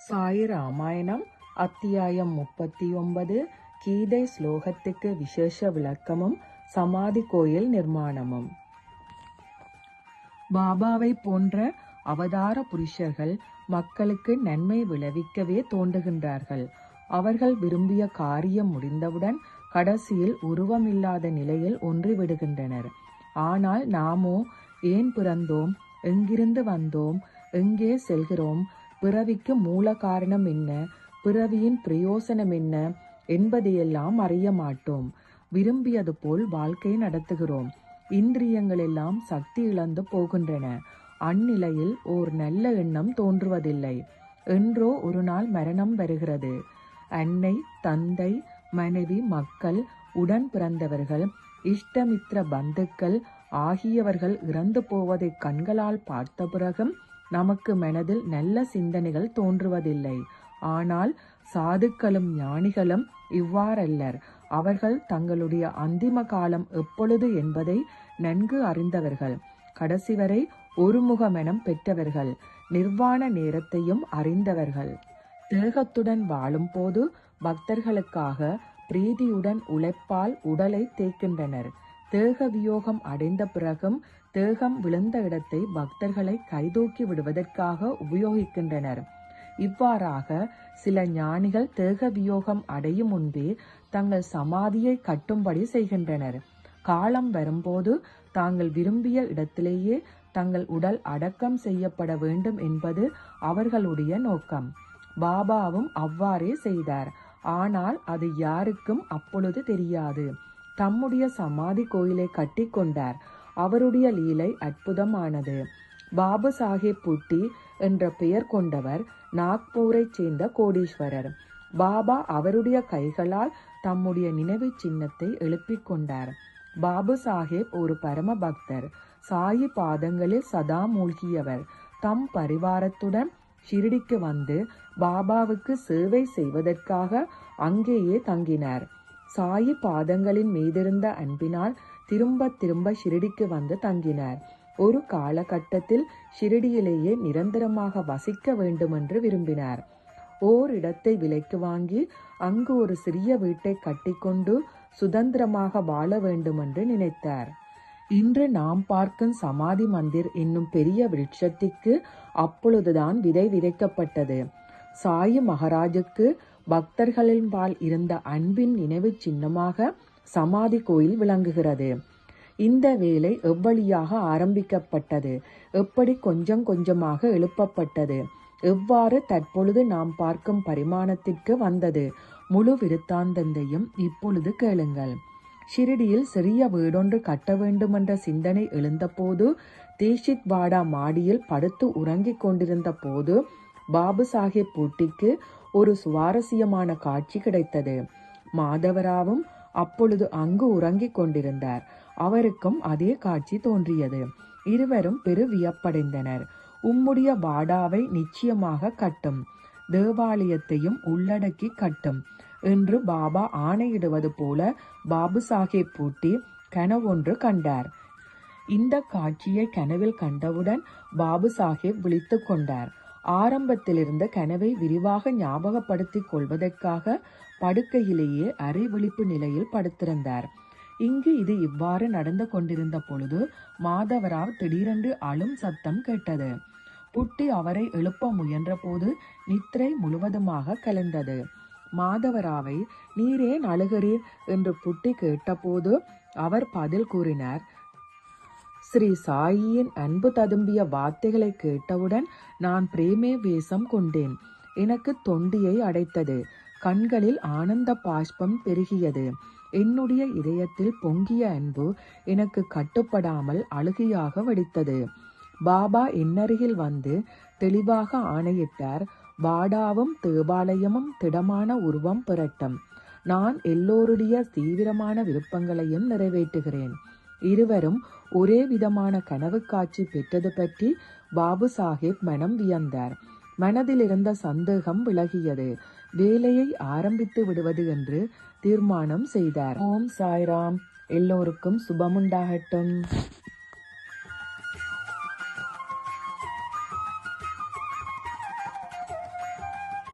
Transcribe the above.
சாயி ராமாயணம் அத்தியாயம் 39 கீதை ஸ்லோகத்துக்கு விசேஷ விளக்கமும் சமாதி கோயில் நிர்மாணமும். பாபாவை போன்ற அவதார புருஷர்கள் மக்களுக்கு நன்மை விளைவிக்கவே தோன்றுகின்றார்கள். அவர்கள் விரும்பிய காரியம் முடிந்தவுடன் கடைசியில் உருவமில்லாத நிலையில் ஒன்றிவிடுகின்றனர். ஆனால் நாமோ ஏன் பிறந்தோம், எங்கிருந்து வந்தோம், எங்கே செல்கிறோம், பிறவிக்கு மூல காரணம் என்ன, பிறவியின் பிரயோசனம் என்ன என்பதையெல்லாம் அறிய மாட்டோம். விரும்பியது போல் வாழ்க்கை நடத்துகிறோம். இந்திரியங்கள் எல்லாம் சக்தி இழந்து போகின்றன. அந்நிலையில் ஓர் நல்ல எண்ணம் தோன்றுவதில்லை. என்றோ ஒரு நாள் மரணம் வருகிறது. அன்னை, தந்தை, மனைவி, மக்கள், உடன் பிறந்தவர்கள், இஷ்டமித்திர பந்துக்கள் ஆகியவர்கள் இறந்து போவதை கண்களால் பார்த்த பிறகும் நமக்கு மனதில் நல்ல சிந்தனைகள் தோன்றுவதில்லை. ஆனால் சாதுக்களும் ஞானிகளும் இவ்வாறல்லர். அவர்கள் தங்களுடைய அந்திம காலம் எப்பொழுது என்பதை நன்கு அறிந்தவர்கள். கடைசி வரை ஒருமுக மனம் பெற்றவர்கள். நிர்வாண நேரத்தையும் அறிந்தவர்கள். தேகத்துடன் வாழும் போது பக்தர்களுக்காக பிரீதியுடன் உழைப்பால் உடலை தேய்க்கின்றனர். தேக வியோகம் அடைந்த பிறகும் தேகம் விழுந்த இடத்தை பக்தர்களை கைதூக்கி விடுவதற்காக உபயோகிக்கின்றனர். இவ்வாறாக சில ஞானிகள் தேக வியோகம் அடையும் முன்பே தங்கள் சமாதியை கட்டும்படி செய்கின்றனர். காலம் வரும்போது தாங்கள் விரும்பிய இடத்திலேயே தங்கள் உடல் அடக்கம் செய்யப்பட வேண்டும் என்பது அவர்களுடைய நோக்கம். பாபாவும் அவ்வாறே செய்தார். ஆனால் அது யாருக்கும் அப்பொழுது தெரியாது. தம்முடைய சமாதி கோயிலை கட்டி கொண்டார். அவருடைய லீலை அற்புதமானது. பாபு சாஹேப் புட்டி என்ற பெயர் கொண்டவர் நாக்பூரை சேர்ந்த கோடீஸ்வரர். பாபா அவருடைய கைகளால் தம்முடைய நினைவு சின்னத்தை எழுப்பிக் கொண்டார். பாபு சாஹேப் ஒரு பரம பக்தர். சாயி பாதங்களில் சதா மூழ்கியவர். தம் பரிவாரத்துடன் ஷிரடிக்கு வந்து பாபாவுக்கு சேவை செய்வதற்காக அங்கேயே தங்கினார். சாயி பாதங்களின் மீதிருந்த அன்பினால் திரும்ப திரும்ப ஷிரடிக்கு வந்து தங்கினார். ஒரு காலகட்டத்தில் ஷிரடியிலேயே நிரந்தரமாக வசிக்க வேண்டுமென்று விரும்பினார். ஓரிடத்தை விலைக்கு வாங்கி அங்கு ஒரு சிறிய வீட்டை கட்டிக்கொண்டு சுதந்திரமாக வாழ வேண்டுமென்று நினைத்தார். இன்று நாம் பார்க்கும் சமாதி மந்திர் என்னும் பெரிய விருட்சத்திற்கு அப்பொழுதுதான் விதை விதைக்கப்பட்டது. சாயி மகாராஜுக்கு பக்தர்களின்பால் இருந்த அன்பின் நினைவு சின்னமாக சமாதி கோயில் விளங்குகிறது. இந்த வேலை எவ்வழியாக ஆரம்பிக்கப்பட்டது, எப்படி கொஞ்சம் கொஞ்சமாக எழுப்பப்பட்டது, எவ்வாறு தற்பொழுது நாம் பார்க்கும் பரிமாணத்திற்கு வந்தது, முழு விருத்தாந்தத்தையும் இப்பொழுது கேளுங்கள். ஷிரடியில் சிறிய வீடொன்று கட்ட வேண்டுமென்ற சிந்தனை எழுந்தபோது தீஷித் வாடா மாடியில் படுத்து உறங்கிக் கொண்டிருந்த போது பாபு சாஹேப் பூட்டிக்கு ஒரு சுவாரஸ்யமான காட்சி கிடைத்தது. மாதவராவும் அப்பொழுது அங்கு உறங்கிக் கொண்டிருந்தார். அவருக்கும் அதே காட்சி தோன்றியது. இருவரும் பெரு வியப்படைந்தனர். உம்முடைய வாடாவை நிச்சயமாக கட்டும், தேவாலயத்தையும் உள்ளடக்கி கட்டும் என்று பாபா ஆணையிடுவது போல பாபு சாஹேப் பூட்டி கனவொன்று கண்டார். இந்த காட்சியை கனவில் கண்டவுடன் பாபு சாஹேப் விழித்து கொண்டார். ஆரம்பத்திலிருந்த கனவை விரிவாக ஞாபகப்படுத்திக் கொள்வதற்காக படுக்கையிலேயே அரை விழிப்பு நிலையில் படுத்திருந்தார். இங்கு இது இவ்வாறு நடந்து கொண்டிருந்த பொழுது மாதவராவ் திடீரென்று அழும் சத்தம் கேட்டது. புட்டி அவரை எழுப்ப முயன்ற போது நித்திரை முழுவதுமாக கலந்தது. மாதவராவை நீரேன் அழுகிறீர் என்று புட்டி கேட்டபோது அவர் பதில் கூறினார். ஸ்ரீ சாயியின் அன்பு ததும்பிய வார்த்தைகளை கேட்டவுடன் நான் பிரேமே வேஷம் கொண்டேன். எனக்கு தொண்டியை அடைத்தது. கண்களில் ஆனந்த பாஷ்பம் பெருகியது. என்னுடைய இதயத்தில் பொங்கிய அன்பு எனக்கு கட்டுப்படாமல் அழுகையாக வெடித்தது. பாபா என்னருகில் வந்து தெளிவாக ஆணையிட்டார். வாடாவும் தேவாலயமும் திடமான உருவம் பெறட்டும். நான் எல்லோருடைய தீவிரமான விருப்பங்களையும் நிறைவேற்றுகிறேன். இருவரும் ஒரே விதமான கனவு காட்சி பெற்றது பற்றி பாபு சாஹேப் மனம் வியந்தார். மனதில் இருந்த சந்தேகம் விலகியது. வேலையை ஆரம்பித்து விடுவது என்று தீர்மானம் செய்தார். ஓம் சாய்ராம். எல்லோருக்கும் சுபமுண்டாகட்டும்.